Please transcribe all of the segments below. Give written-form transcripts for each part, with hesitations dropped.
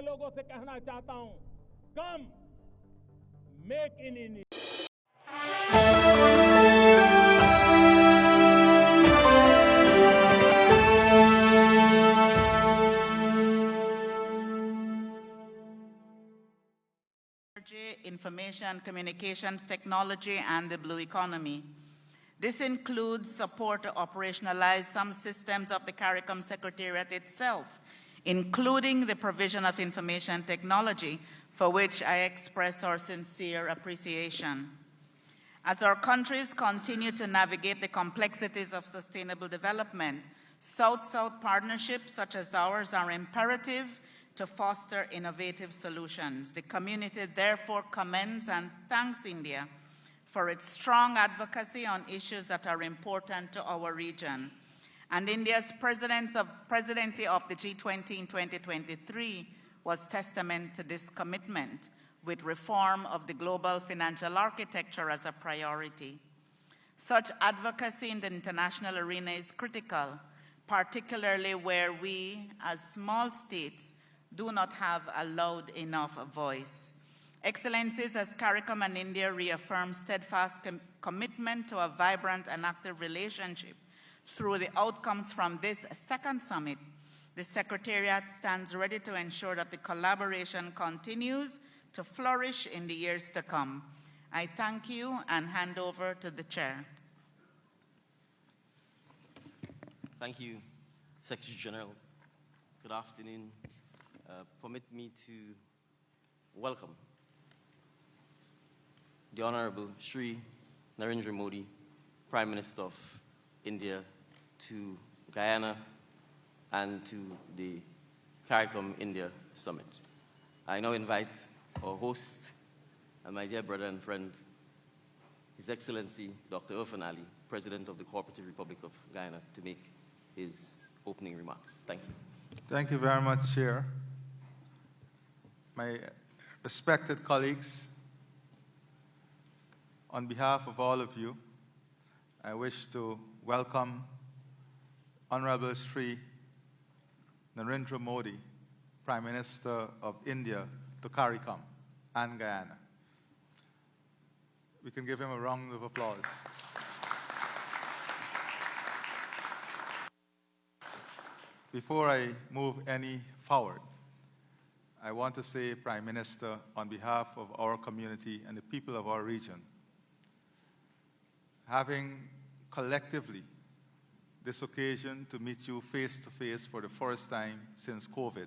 मैं लोगों से कहना चाहता हूं, कम make in India. Information, communications technology, and the blue economy. This includes support to operationalize some systems of the CARICOM Secretariat itself, including the provision of information technology, for which I express our sincere appreciation. As our countries continue to navigate the complexities of sustainable development, South-South partnerships such as ours are imperative to foster innovative solutions. The community therefore commends and thanks India for its strong advocacy on issues that are important to our region. And India's presidency of the G20 in 2023 was testament to this commitment, with reform of the global financial architecture as a priority. Such advocacy in the international arena is critical, particularly where we, as small states, do not have a loud enough voice. Excellencies, as CARICOM and India reaffirm steadfast commitment to a vibrant and active relationship through the outcomes from this second summit, the Secretariat stands ready to ensure that the collaboration continues to flourish in the years to come. I thank you and hand over to the Chair. Thank you, Secretary General. Good afternoon. Permit me to welcome the Honorable Shri Narendra Modi, Prime Minister of India, to Guyana and to the CARICOM India Summit. I now invite our host and my dear brother and friend, His Excellency Dr. Irfaan Ali, President of the Cooperative Republic of Guyana, to make his opening remarks. Thank you. Thank you very much, Chair. My respected colleagues, on behalf of all of you, I wish to welcome Honorable Shri Narendra Modi, Prime Minister of India, to CARICOM and Guyana. We can give him a round of applause. Before I move any forward, I want to say, Prime Minister, on behalf of our community and the people of our region, having collectively this occasion to meet you face to face for the first time since COVID,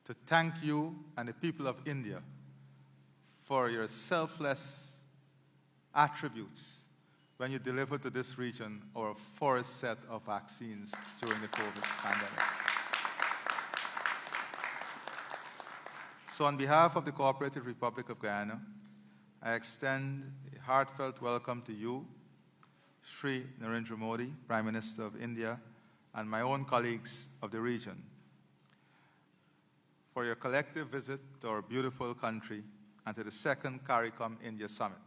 to thank you and the people of India for your selfless attributes when you delivered to this region our first set of vaccines during the COVID pandemic. So on behalf of the Cooperative Republic of Guyana, I extend a heartfelt welcome to you, Shri Narendra Modi, Prime Minister of India, and my own colleagues of the region, for your collective visit to our beautiful country and to the second CARICOM India Summit.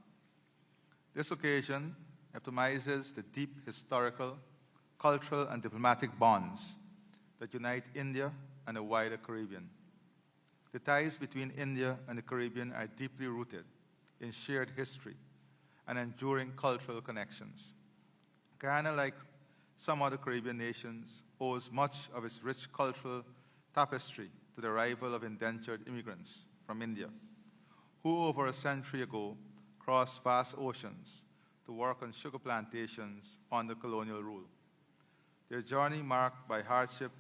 This occasion epitomizes the deep historical, cultural, and diplomatic bonds that unite India and the wider Caribbean. The ties between India and the Caribbean are deeply rooted in shared history and enduring cultural connections. Guyana, like some other Caribbean nations, owes much of its rich cultural tapestry to the arrival of indentured immigrants from India, who over a century ago crossed vast oceans to work on sugar plantations under colonial rule. Their journey marked by hardship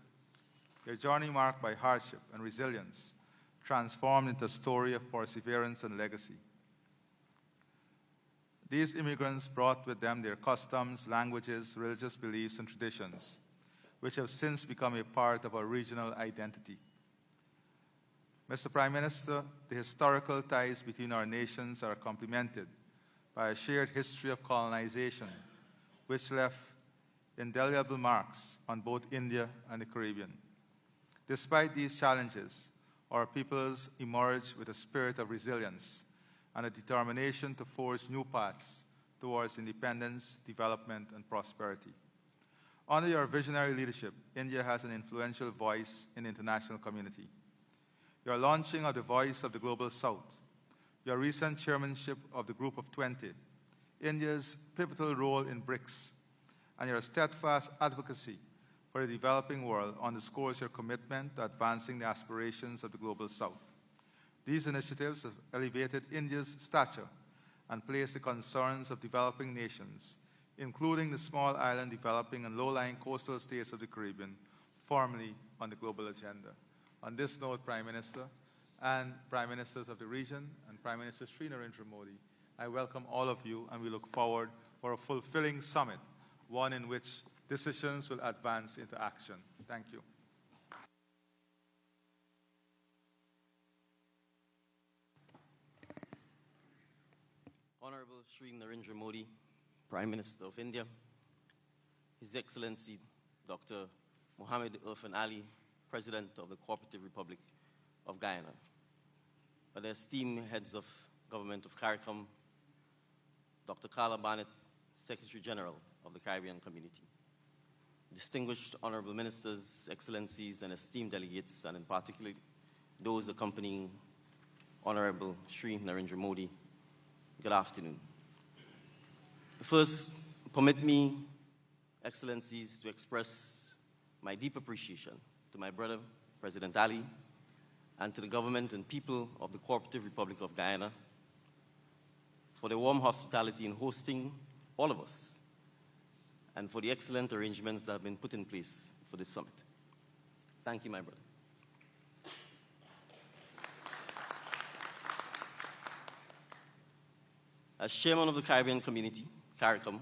and resilience, transformed into a story of perseverance and legacy. These immigrants brought with them their customs, languages, religious beliefs, and traditions, which have since become a part of our regional identity. Mr. Prime Minister, the historical ties between our nations are complemented by a shared history of colonization, which left indelible marks on both India and the Caribbean. Despite these challenges, our peoples emerged with a spirit of resilience and a determination to forge new paths towards independence, development, and prosperity. Under your visionary leadership, India has an influential voice in the international community. your launching of the Voice of the Global South, your recent chairmanship of the Group of 20, India's pivotal role in BRICS, and your steadfast advocacy for the developing world underscores your commitment to advancing the aspirations of the Global South. These initiatives have elevated India's stature and placed the concerns of developing nations, including the small island developing and low-lying coastal states of the Caribbean, firmly on the global agenda. On this note, Prime Minister and Prime Ministers of the region and Prime Minister Sri Narendra Modi, I welcome all of you, and we look forward for a fulfilling summit, one in which decisions will advance into action. Thank you. Honorable Sri Narendra Modi, Prime Minister of India, His Excellency Dr. Mohammed Irfan Ali, President of the Cooperative Republic of Guyana, the esteemed heads of government of CARICOM, Dr. Carla Barnett, Secretary General of the Caribbean Community, distinguished honorable ministers, excellencies, and esteemed delegates, and in particular those accompanying Honorable Sri Narendra Modi, good afternoon. First, permit me, excellencies, to express my deep appreciation to my brother, President Ali, and to the government and people of the Cooperative Republic of Guyana for their warm hospitality in hosting all of us, and for the excellent arrangements that have been put in place for this summit. Thank you, my brother. As chairman of the Caribbean Community, CARICOM,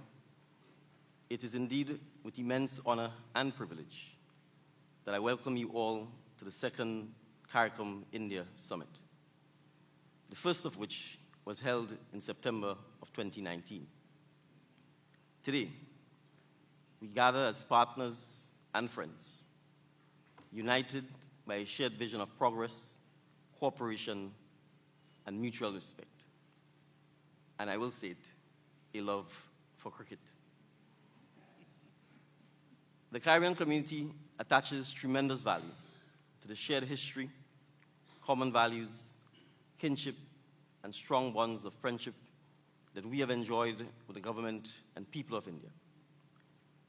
it is indeed with immense honor and privilege that I welcome you all to the second CARICOM India Summit, the first of which was held in September of 2019. Today, we gather as partners and friends, united by a shared vision of progress, cooperation, and mutual respect. And I will say it, a love for cricket. The Caribbean community attaches tremendous value to the shared history, common values, kinship, and strong bonds of friendship that we have enjoyed with the government and people of India,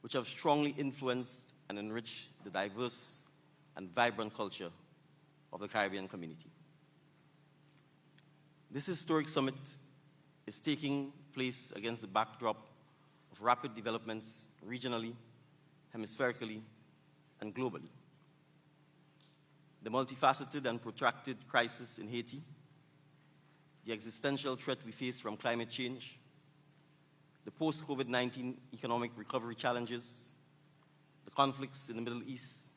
which have strongly influenced and enriched the diverse and vibrant culture of the Caribbean community. This historic summit is taking place against the backdrop of rapid developments regionally, hemispherically, and globally. The multifaceted and protracted crisis in Haiti, the existential threat we face from climate change, the post-COVID-19 economic recovery challenges, the conflicts in the Middle East,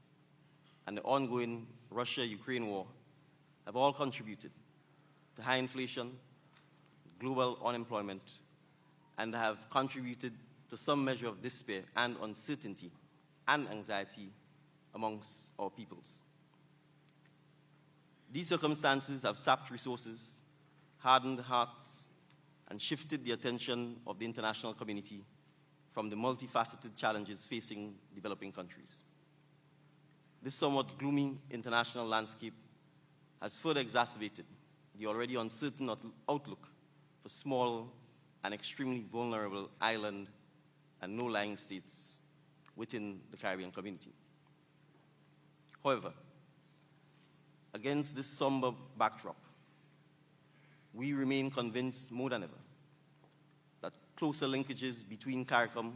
and the ongoing Russia-Ukraine war have all contributed to high inflation, global unemployment, and have contributed to some measure of despair and uncertainty and anxiety amongst our peoples. These circumstances have sapped resources, hardened hearts, and shifted the attention of the international community from the multifaceted challenges facing developing countries. This somewhat gloomy international landscape has further exacerbated the already uncertain outlook for small and extremely vulnerable island and low-lying states within the Caribbean community. However, against this somber backdrop, we remain convinced more than ever that closer linkages between CARICOM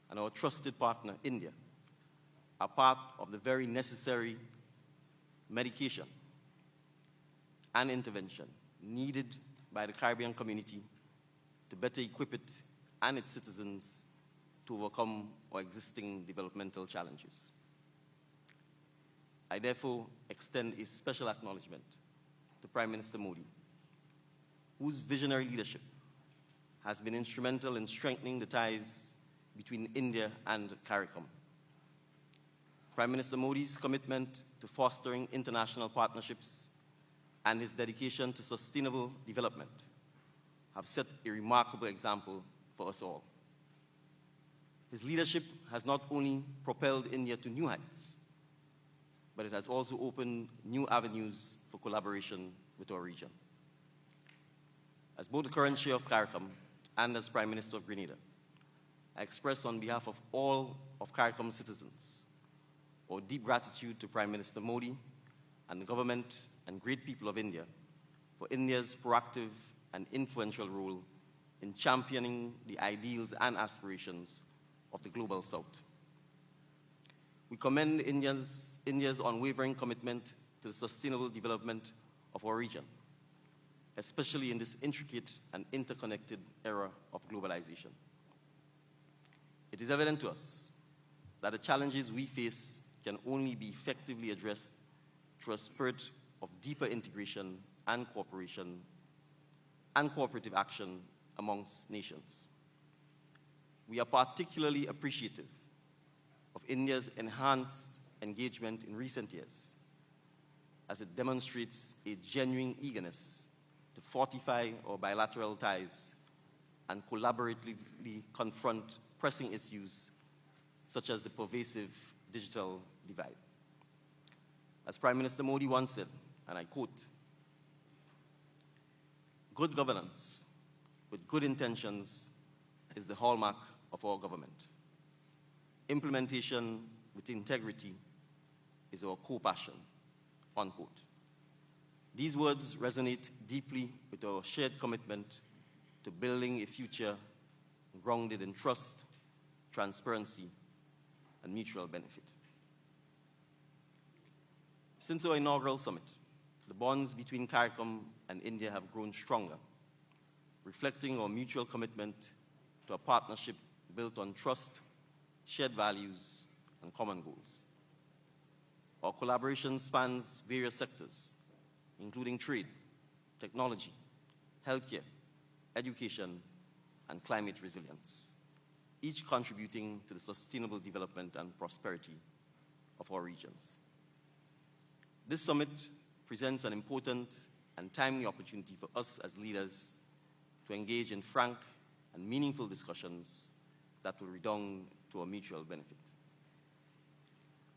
and our trusted partner, India, are part of the very necessary medication and intervention needed by the Caribbean community to better equip it and its citizens to overcome our existing developmental challenges. I therefore extend a special acknowledgement to Prime Minister Modi, whose visionary leadership has been instrumental in strengthening the ties between India and CARICOM. Prime Minister Modi's commitment to fostering international partnerships and his dedication to sustainable development have set a remarkable example for us all. His leadership has not only propelled India to new heights, but it has also opened new avenues for collaboration with our region. As both the current chair of CARICOM and as Prime Minister of Grenada, I express on behalf of all of CARICOM's citizens our deep gratitude to Prime Minister Modi and the government and great people of India for India's proactive and influential role in championing the ideals and aspirations of the Global South. We commend India's unwavering commitment to the sustainable development of our region, especially in this intricate and interconnected era of globalization. It is evident to us that the challenges we face can only be effectively addressed through a spirit of deeper integration and cooperation and cooperative action amongst nations. We are particularly appreciative of India's enhanced engagement in recent years, as it demonstrates a genuine eagerness to fortify our bilateral ties and collaboratively confront pressing issues such as the pervasive digital divide. As Prime Minister Modi once said, and I quote, "Good governance with good intentions is the hallmark of our government. Implementation with integrity is our core passion," unquote. These words resonate deeply with our shared commitment to building a future grounded in trust, transparency, and mutual benefit. Since our inaugural summit, the bonds between CARICOM and India have grown stronger, reflecting our mutual commitment to a partnership built on trust, shared values, and common goals. Our collaboration spans various sectors, including trade, technology, healthcare, education, and climate resilience, each contributing to the sustainable development and prosperity of our regions. This summit presents an important and timely opportunity for us as leaders to engage in frank and meaningful discussions that will redound to our mutual benefit.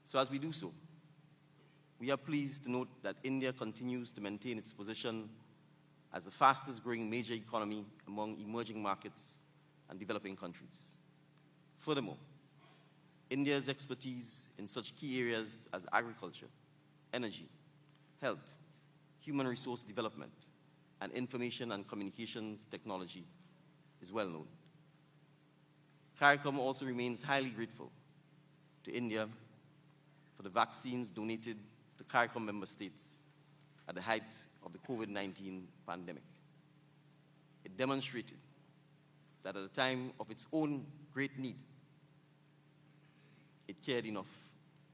So as we do so, we are pleased to note that India continues to maintain its position as the fastest growing major economy among emerging markets and developing countries. Furthermore, India's expertise in such key areas as agriculture, energy, health, human resource development, and information and communications technology is well known. CARICOM also remains highly grateful to India for the vaccines donated to CARICOM member states at the height of the COVID-19 pandemic. It demonstrated that at a time of its own great need, it cared enough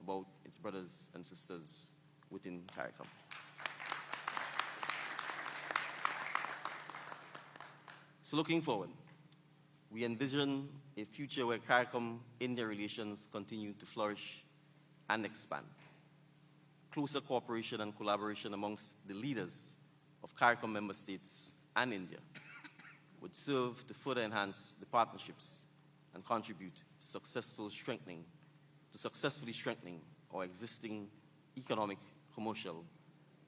about its brothers and sisters within CARICOM. So looking forward, we envision a future where CARICOM-India relations continue to flourish and expand. Closer cooperation and collaboration amongst the leaders of CARICOM member states and India would serve to further enhance the partnerships and contribute to successfully strengthening our existing economic, commercial,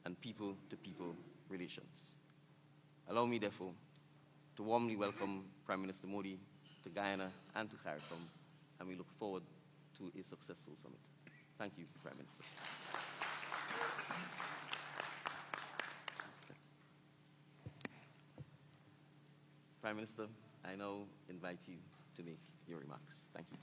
and people-to-people relations. Allow me, therefore, to warmly welcome Prime Minister Modi to Guyana and to CARICOM, and we look forward to a successful summit. Thank you, Prime Minister. Prime Minister, I now invite you to make your remarks. Thank you.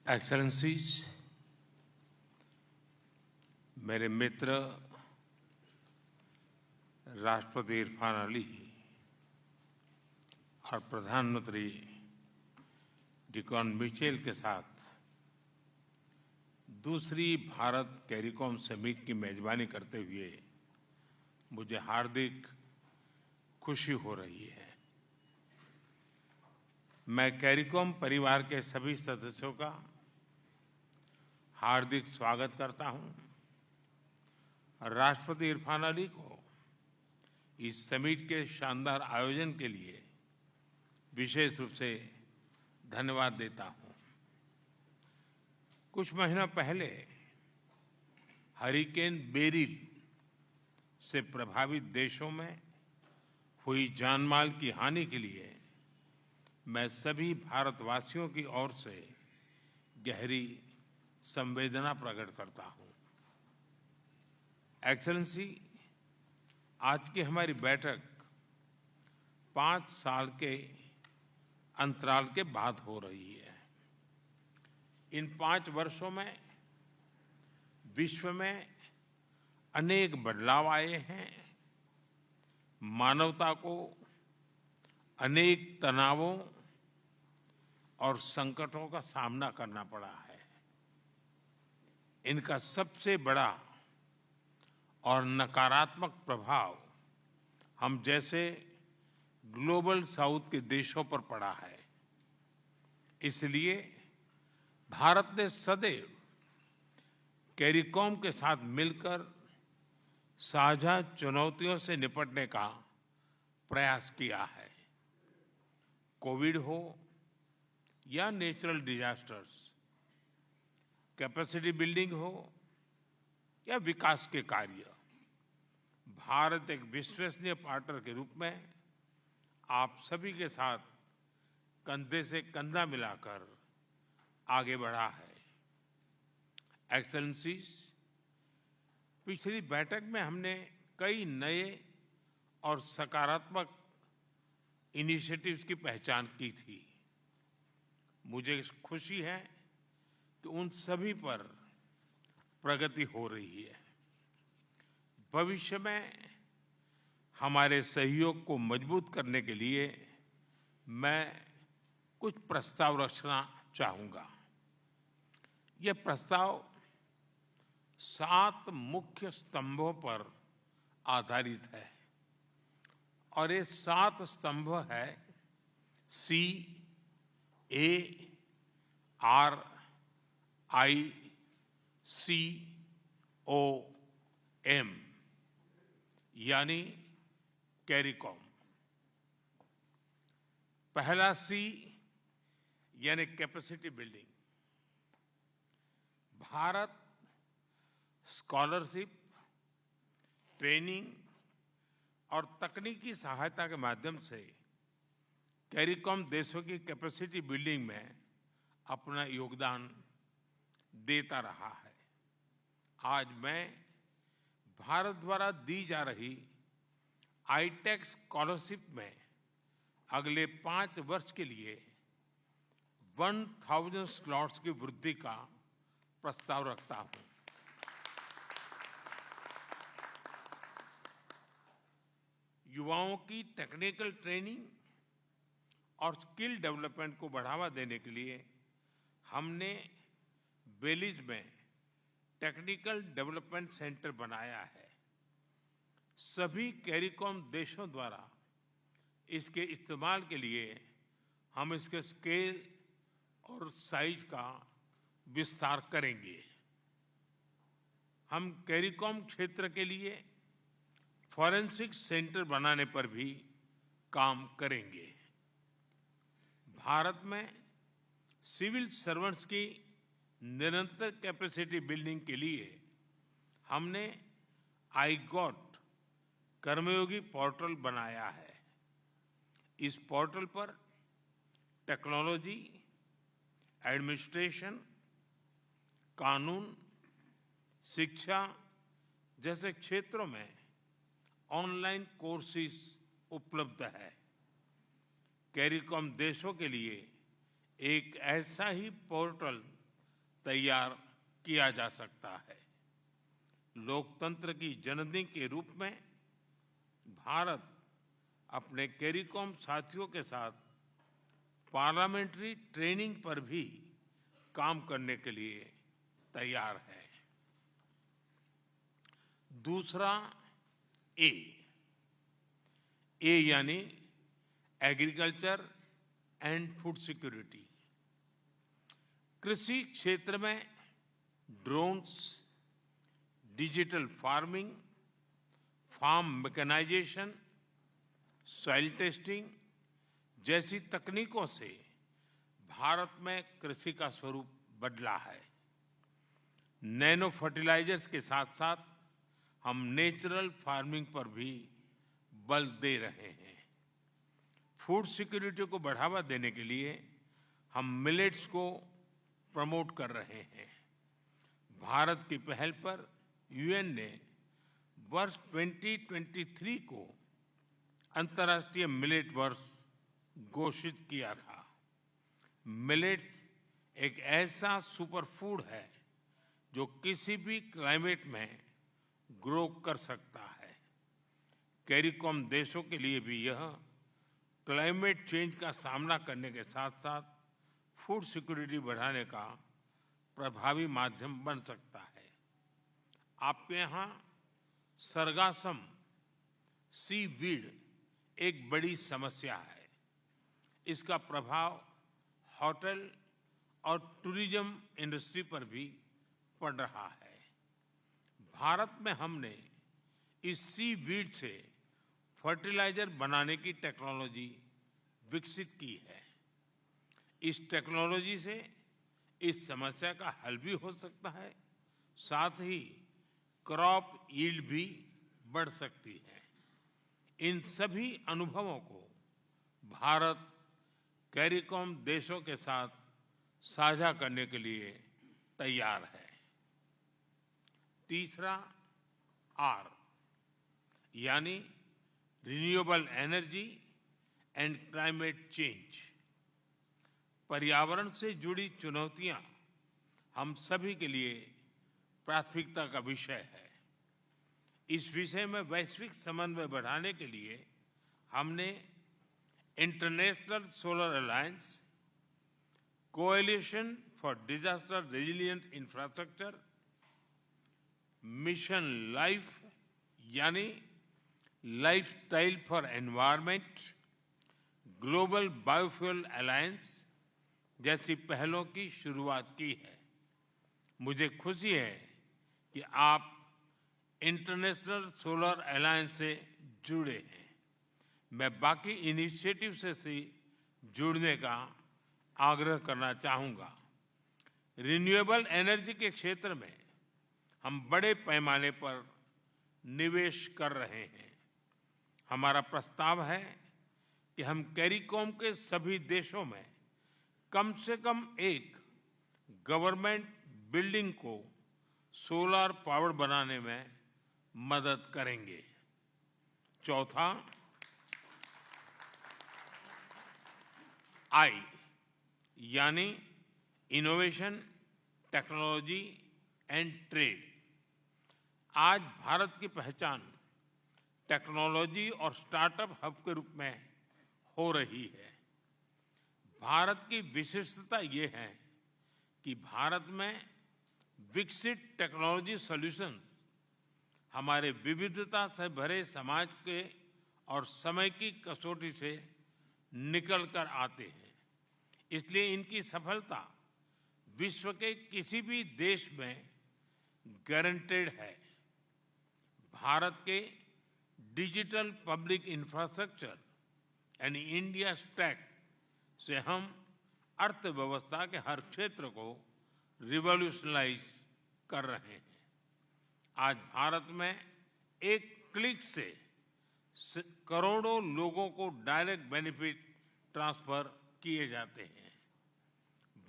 Excellencies, मेरे मित्र राष्ट्रपति इरफान अली और प्रधानमंत्री Dickon Mitchell के साथ दूसरी Bharat CARICOM summit की मेजबानी करते हुए मुझे हार्दिक खुशी हो रही है। मैं कैरिकॉम परिवार के सभी सदस्यों का हार्दिक स्वागत करता हूं। राष्ट्रपति इरफान अली को इस समिट के शानदार आयोजन के लिए विशेष रूप से धन्यवाद देता हूं। कुछ महीनों पहले हरिकेन बेरिल से प्रभावित देशों में हुई जानमाल की हानि के लिए मैं सभी भारतवासियों की ओर से गहरी संवेदना प्रकट करता हूं। एक्सेलेंसी, आज की हमारी बैठक 5 साल के अंतराल के बाद हो रही है। इन 5 वर्षों में विश्व में अनेक बदलाव आए हैं। मानवता को अनेक तनावों और संकटों का सामना करना पड़ा है। इनका सबसे बड़ा और नकारात्मक प्रभाव हम जैसे ग्लोबल साउथ के देशों पर पड़ा है। इसलिए भारत ने सदैव कैरिकॉम के साथ मिलकर साझा चुनौतियों से निपटने का प्रयास किया है। कोविड हो या नेचुरल डिजास्टर्स, कैपेसिटी बिल्डिंग हो या विकास के कार्य, भारत एक विश्वसनीय पार्टनर के रूप में आप सभी के साथ कंधे से कंधा मिलाकर आगे बढ़ा है। एक्सेलेंसीज, पिछली बैठक में हमने कई नए और सकारात्मक इनिशिएटिव्स की पहचान की थी। मुझे खुशी है कि उन सभी पर प्रगति हो रही है। भविष्य में हमारे सहयोग को मजबूत करने के लिए मैं कुछ प्रस्ताव रखना चाहूंगा। यह प्रस्ताव 7 मुख्य स्तंभों पर आधारित है और ये 7 स्तंभ है CARICOM, यानी कैरिकॉम। पहला C यानी capacity building. Bharat scholarship, training और तकनीकी सहायता के माध्यम से कैरिकॉम देशों की कैपेसिटी बिल्डिंग में अपना योगदान देता रहा है। आज मैं भारत द्वारा दी जा रही आईटेक स्कॉलरशिप में अगले 5 वर्ष के लिए 1000 स्लॉट्स की वृद्धि का प्रस्ताव रखता हूं। युवाओं की टेक्निकल ट्रेनिंग और स्किल डेवलपमेंट को बढ़ावा देने के लिए हमने बेलीज में टेक्निकल डेवलपमेंट सेंटर बनाया है। सभी कैरिकॉम देशों द्वारा इसके इस्तेमाल के लिए हम इसके स्केल और साइज का विस्तार करेंगे। हम कैरिकॉम क्षेत्र के लिए फॉरेंसिक सेंटर बनाने पर भी काम करेंगे। भारत में सिविल सर्वेंट्स की निरंतर कैपेसिटी बिल्डिंग के लिए हमने आईगॉट कर्मयोगी पोर्टल बनाया है। इस पोर्टल पर टेक्नोलॉजी, एडमिनिस्ट्रेशन, कानून, शिक्षा जैसे क्षेत्रों में ऑनलाइन कोर्सेज उपलब्ध है। कैरिकॉम देशों के लिए एक ऐसा ही पोर्टल तैयार किया जा सकता है। लोकतंत्र की जननी के रूप में भारत अपने कैरिकॉम साथियों के साथ पार्लियामेंट्री ट्रेनिंग पर भी काम करने के लिए तैयार है। दूसरा ए यानी एग्रीकल्चर एंड फूड सिक्योरिटी। कृषि क्षेत्र में drones, digital farming, farm mechanisation, soil testing जैसी तकनीकों से भारत में कृषि का स्वरूप बदला है। नैनो फर्टिलाइजर्स के साथ साथ हम नेचुरल फार्मिंग पर भी बल दे रहे हैं। फूड सिक्योरिटी को बढ़ावा देने के लिए हम मिलेट्स को प्रमोट कर रहे हैं। भारत की पहल पर यूएन ने वर्ष 2023 को अंतर्राष्ट्रीय मिलेट वर्ष घोषित किया था। मिलेट्स एक ऐसा सुपर फूड है जो किसी भी क्लाइमेट में ग्रो कर सकता है। कैरिकॉम देशों के लिए भी यह क्लाइमेट चेंज का सामना करने के साथ साथ फूड सिक्योरिटी बढ़ाने का प्रभावी माध्यम बन सकता है। आपके यहाँ सरगासम सी वीड एक बड़ी समस्या है। इसका प्रभाव होटल और टूरिज्म इंडस्ट्री पर भी पड़ रहा है। भारत में हमने इस सी वीड से फर्टिलाइजर बनाने की टेक्नोलॉजी विकसित की है। इस टेक्नोलॉजी से इस समस्या का हल भी हो सकता है, साथ ही क्रॉप यील्ड भी बढ़ सकती है। इन सभी अनुभवों को भारत कैरिकॉम देशों के साथ साझा करने के लिए तैयार है। तीसरा आर यानी renewable energy and climate change. पर्यावरण से जुड़ी चुनौतियां हम सभी के लिए प्राथमिकता का विषय है। इस विषय में वैश्विक समन्वय बढ़ाने के लिए हमने International Solar Alliance, Coalition for Disaster Resilient Infrastructure, Mission Life यानी Lifestyle for Environment, Global Biofuel Alliance जैसी पहलों की शुरुआत की है। मुझे खुशी है कि आप इंटरनेशनल सोलर अलायंस से जुड़े हैं। मैं बाकी इनिशिएटिव से जुड़ने का आग्रह करना चाहूंगा। रिन्यूएबल एनर्जी के क्षेत्र में हम बड़े पैमाने पर निवेश कर रहे हैं। हमारा प्रस्ताव है कि हम कैरिकॉम के सभी देशों में कम से कम एक गवर्नमेंट बिल्डिंग को सोलर पावर बनाने में मदद करेंगे। चौथा आई यानी इनोवेशन, टेक्नोलॉजी एंड ट्रेड। आज भारत की पहचान टेक्नोलॉजी और स्टार्टअप हब के रूप में हो रही है। भारत की विशिष्टता ये है कि भारत में विकसित टेक्नोलॉजी सॉल्यूशंस हमारे विविधता से भरे समाज के और समय की कसौटी से निकल कर आते हैं। इसलिए इनकी सफलता विश्व के किसी भी देश में गारंटेड है। भारत के डिजिटल पब्लिक इंफ्रास्ट्रक्चर यानी इंडिया स्टैक से हम अर्थव्यवस्था के हर क्षेत्र को रिवॉल्यूशनलाइज कर रहे हैं। आज भारत में एक क्लिक से करोड़ों लोगों को डायरेक्ट बेनिफिट ट्रांसफर किए जाते हैं।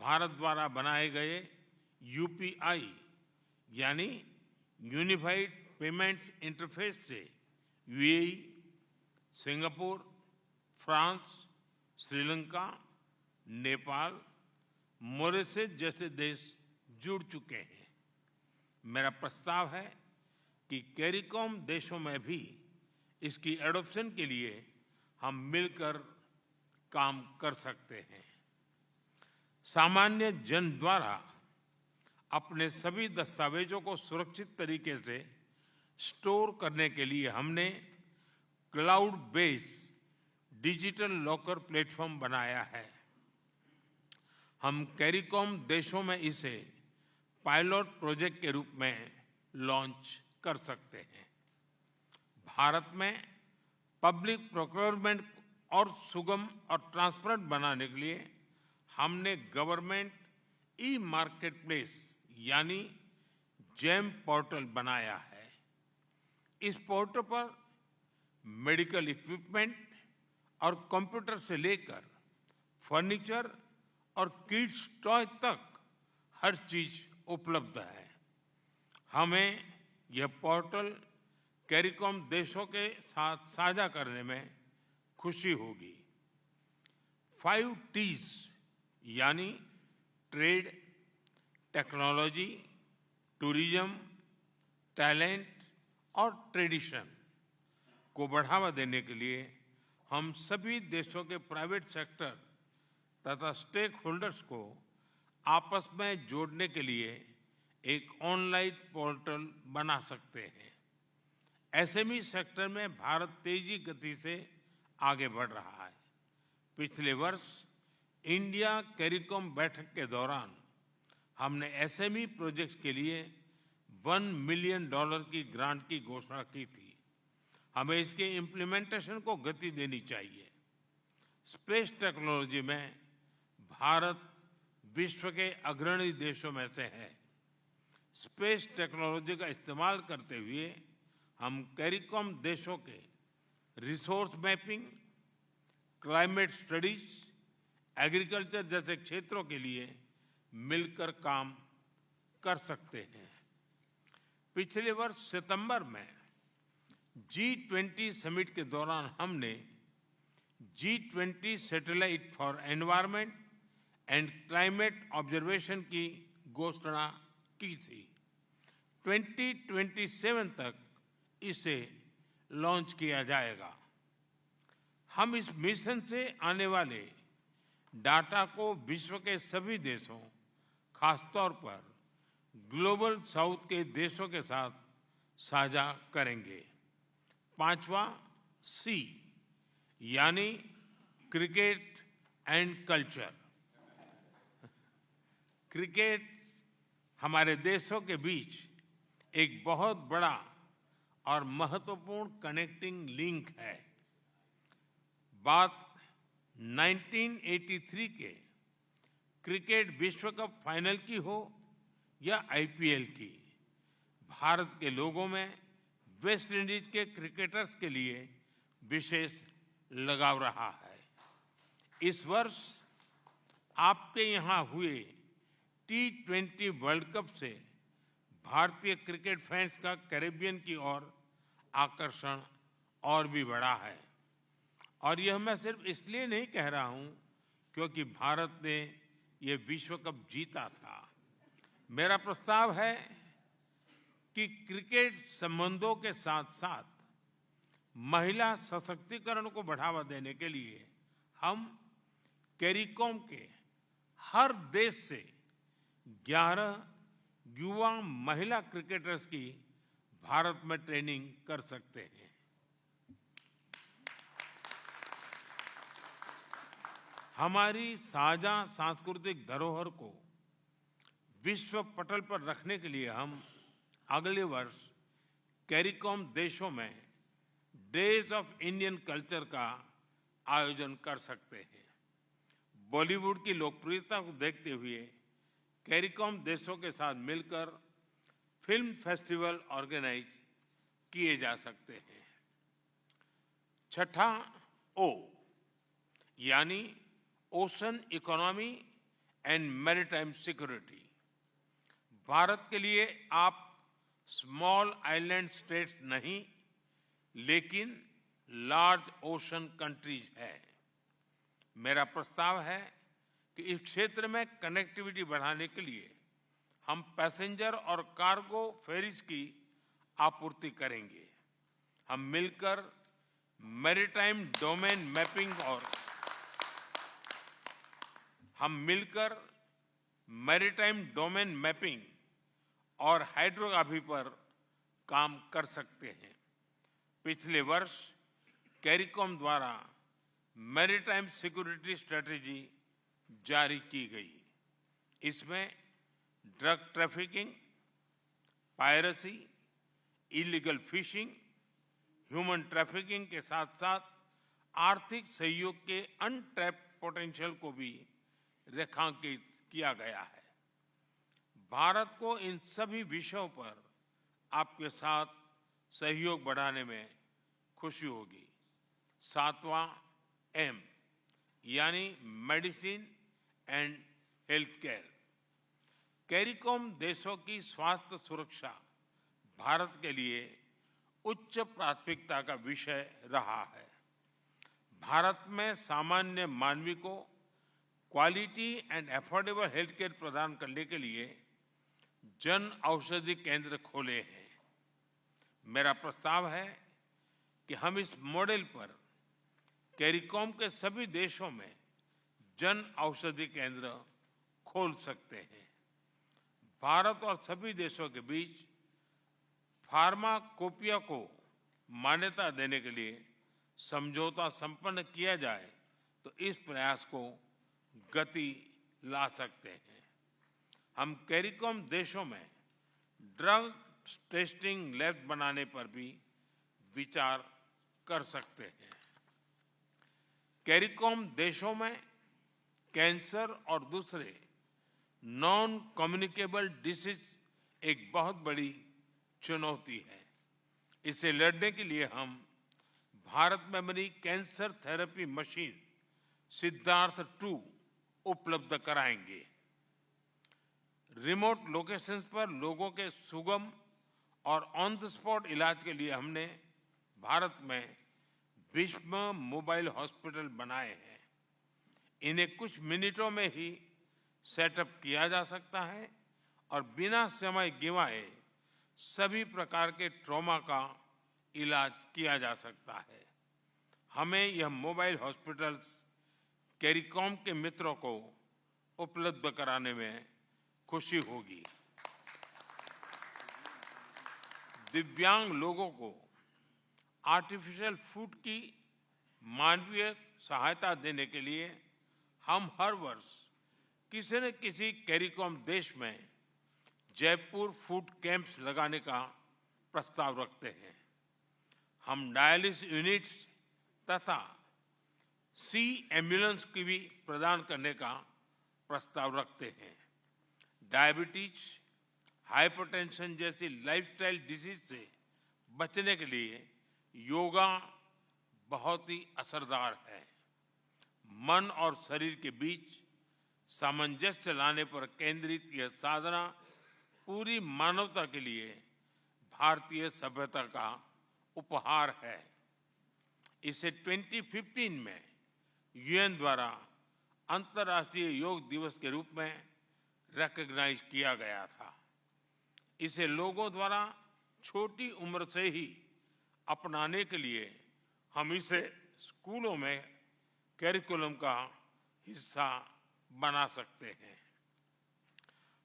भारत द्वारा बनाए गए यूपीआई यानी यूनिफाइड पेमेंट्स इंटरफेस से UAE, Singapore, France, Sri Lanka, Nepal, Mauritius जैसे देश जुड़ चुके हैं। मेरा प्रस्ताव है कि कैरिकॉम देशों में भी इसकी एडॉप्शन के लिए हम मिलकर काम कर सकते हैं। सामान्य जन द्वारा अपने सभी दस्तावेजों को सुरक्षित तरीके से स्टोर करने के लिए हमने cloud based digital locker platform बनाया है। हम कैरिकॉम देशों में इसे पायलट प्रोजेक्ट के रूप में लॉन्च कर सकते हैं। भारत में पब्लिक प्रोक्योरमेंट और सुगम और ट्रांसपेरेंट बनाने के लिए हमने गवर्नमेंट ई मार्केट प्लेस यानी जेम पोर्टल बनाया है। इस पोर्टल पर मेडिकल इक्विपमेंट और कंप्यूटर से लेकर फर्नीचर और किड्स टॉय तक हर चीज उपलब्ध है। हमें यह पोर्टल कैरिकॉम देशों के साथ साझा करने में खुशी होगी। 5 T's यानी ट्रेड, टेक्नोलॉजी, टूरिज्म, टैलेंट और ट्रेडिशन को बढ़ावा देने के लिए हम सभी देशों के प्राइवेट सेक्टर तथा स्टेक होल्डर्स को आपस में जोड़ने के लिए एक ऑनलाइन पोर्टल बना सकते हैं। एसएमई सेक्टर में भारत तेजी गति से आगे बढ़ रहा है। पिछले वर्ष इंडिया कैरिकॉम बैठक के दौरान हमने एसएमई प्रोजेक्ट्स के लिए $1 मिलियन की ग्रांट की घोषणा की थी। हमें इसके इम्प्लीमेंटेशन को गति देनी चाहिए। स्पेस टेक्नोलॉजी में भारत विश्व के अग्रणी देशों में से है। स्पेस टेक्नोलॉजी का इस्तेमाल करते हुए हम कैरिकॉम देशों के resource mapping, climate studies, agriculture जैसे क्षेत्रों के लिए मिलकर काम कर सकते हैं। पिछले वर्ष सितंबर में G20 समिट के दौरान हमने G20 satellite for environment and climate observation की घोषणा की थी। 2027 तक इसे लॉन्च किया जाएगा। हम इस मिशन से आने वाले डाटा को विश्व के सभी देशों, खासतौर पर ग्लोबल साउथ के देशों के साथ साझा करेंगे। 5वां C यानी क्रिकेट एंड कल्चर। क्रिकेट हमारे देशों के बीच एक बहुत बड़ा और महत्वपूर्ण कनेक्टिंग लिंक है। बात 1983 के क्रिकेट विश्व कप फाइनल की हो या IPL की, भारत के लोगों में वेस्ट इंडीज के क्रिकेटर्स के लिए विशेष लगाव रहा है। इस वर्ष आपके यहाँ हुए T20 वर्ल्ड कप से भारतीय क्रिकेट फैंस का कैरेबियन की ओर आकर्षण और भी बढ़ा है। और यह मैं सिर्फ इसलिए नहीं कह रहा हूं क्योंकि भारत ने यह विश्व कप जीता था। मेरा प्रस्ताव है कि क्रिकेट संबंधों के साथ साथ महिला सशक्तिकरण को बढ़ावा देने के लिए हम कैरिकॉम के हर देश से 11 युवा महिला क्रिकेटर्स की भारत में ट्रेनिंग कर सकते हैं। हमारी साझा सांस्कृतिक धरोहर को विश्व पटल पर रखने के लिए हम अगले वर्ष कैरिकॉम देशों में डेज ऑफ इंडियन कल्चर का आयोजन कर सकते हैं। बॉलीवुड की लोकप्रियता को देखते हुए कैरिकॉम देशों के साथ मिलकर फिल्म फेस्टिवल ऑर्गेनाइज किए जा सकते हैं। 6ठा O यानी ocean economy and maritime security. Bharat के लिए आप स्मॉल आइलैंड स्टेट्स नहीं, लेकिन लार्ज ओशन कंट्रीज है। मेरा प्रस्ताव है कि इस क्षेत्र में कनेक्टिविटी बढ़ाने के लिए हम पैसेंजर और कार्गो फेरीज की आपूर्ति करेंगे। हम मिलकर मैरीटाइम डोमेन मैपिंग और हाइड्रोग्राफी पर काम कर सकते हैं। पिछले वर्ष कैरिकॉम द्वारा मैरीटाइम सिक्योरिटी स्ट्रेटेजी जारी की गई। इसमें drug trafficking, piracy, illegal fishing, human trafficking के साथ साथ आर्थिक सहयोग के अनटैप्ड पोटेंशियल को भी रेखांकित किया गया है। भारत को इन सभी विषयों पर आपके साथ सहयोग बढ़ाने में खुशी होगी। 7वां एम यानी medicine and health care. CARICOM देशों की स्वास्थ्य सुरक्षा भारत के लिए उच्च प्राथमिकता का विषय रहा है। भारत में सामान्य मानवी को quality and affordable health care प्रदान करने के लिए जन औषधि केंद्र खोले हैं। मेरा प्रस्ताव है कि हम इस मॉडल पर कैरिकॉम के सभी देशों में जन औषधि केंद्र खोल सकते हैं। भारत और सभी देशों के बीच फार्माकोपिया को मान्यता देने के लिए समझौता संपन्न किया जाए तो इस प्रयास को गति ला सकते हैं। हम कैरिकॉम देशों में ड्रग टेस्टिंग लैब बनाने पर भी विचार कर सकते हैं। कैरिकॉम देशों में कैंसर और दूसरे नॉन कम्युनिकेबल डिसीज एक बहुत बड़ी चुनौती है। इसे लड़ने के लिए हम भारत में बनी कैंसर थेरेपी मशीन सिद्धार्थ 2 उपलब्ध कराएंगे। रिमोट लोकेशंस पर लोगों के सुगम और ऑन द स्पॉट इलाज के लिए हमने भारत में भीष्म मोबाइल हॉस्पिटल बनाए हैं। इन्हें कुछ मिनटों में ही सेटअप किया जा सकता है और बिना समय गंवाए सभी प्रकार के ट्रॉमा का इलाज किया जा सकता है। हमें यह मोबाइल हॉस्पिटल्स कैरिकॉम के मित्रों को उपलब्ध कराने में खुशी होगी। दिव्यांग लोगों को आर्टिफिशियल फूड की मानवीय सहायता देने के लिए हम हर वर्ष किसी न किसी कैरिकॉम देश में जयपुर फूड कैंप्स लगाने का प्रस्ताव रखते हैं। हम डायलिसिस यूनिट्स तथा सी एम्बुलेंस की भी प्रदान करने का प्रस्ताव रखते हैं। डायबिटीज, हाइपरटेंशन जैसी लाइफस्टाइल डिजीज से बचने के लिए योगा बहुत ही असरदार है। मन और शरीर के बीच सामंजस्य लाने पर केंद्रित यह साधना पूरी मानवता के लिए भारतीय सभ्यता का उपहार है। इसे 2015 में यूएन द्वारा अंतर्राष्ट्रीय योग दिवस के रूप में रिकॉग्नाइज किया गया था। इसे लोगों द्वारा छोटी उम्र से ही अपनाने के लिए हम इसे स्कूलों में करिकुलम का हिस्सा बना सकते हैं।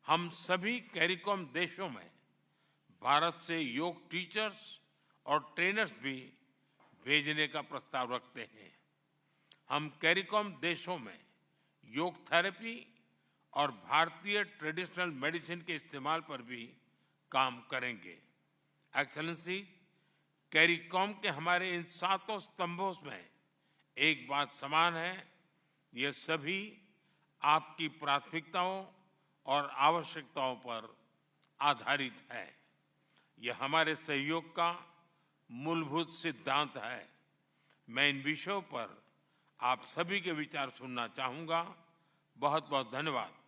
हम सभी कैरिकॉम देशों में भारत से योग टीचर्स और ट्रेनर्स भी भेजने का प्रस्ताव रखते हैं। हम कैरिकॉम देशों में योग थेरेपी और भारतीय ट्रेडिशनल मेडिसिन के इस्तेमाल पर भी काम करेंगे। एक्सेलेंसी, कैरिकॉम के हमारे इन 7 स्तंभों में एक बात समान है, ये सभी आपकी प्राथमिकताओं और आवश्यकताओं पर आधारित है। यह हमारे सहयोग का मूलभूत सिद्धांत है। मैं इन विषयों पर आप सभी के विचार सुनना चाहूंगा। बहुत बहुत धन्यवाद।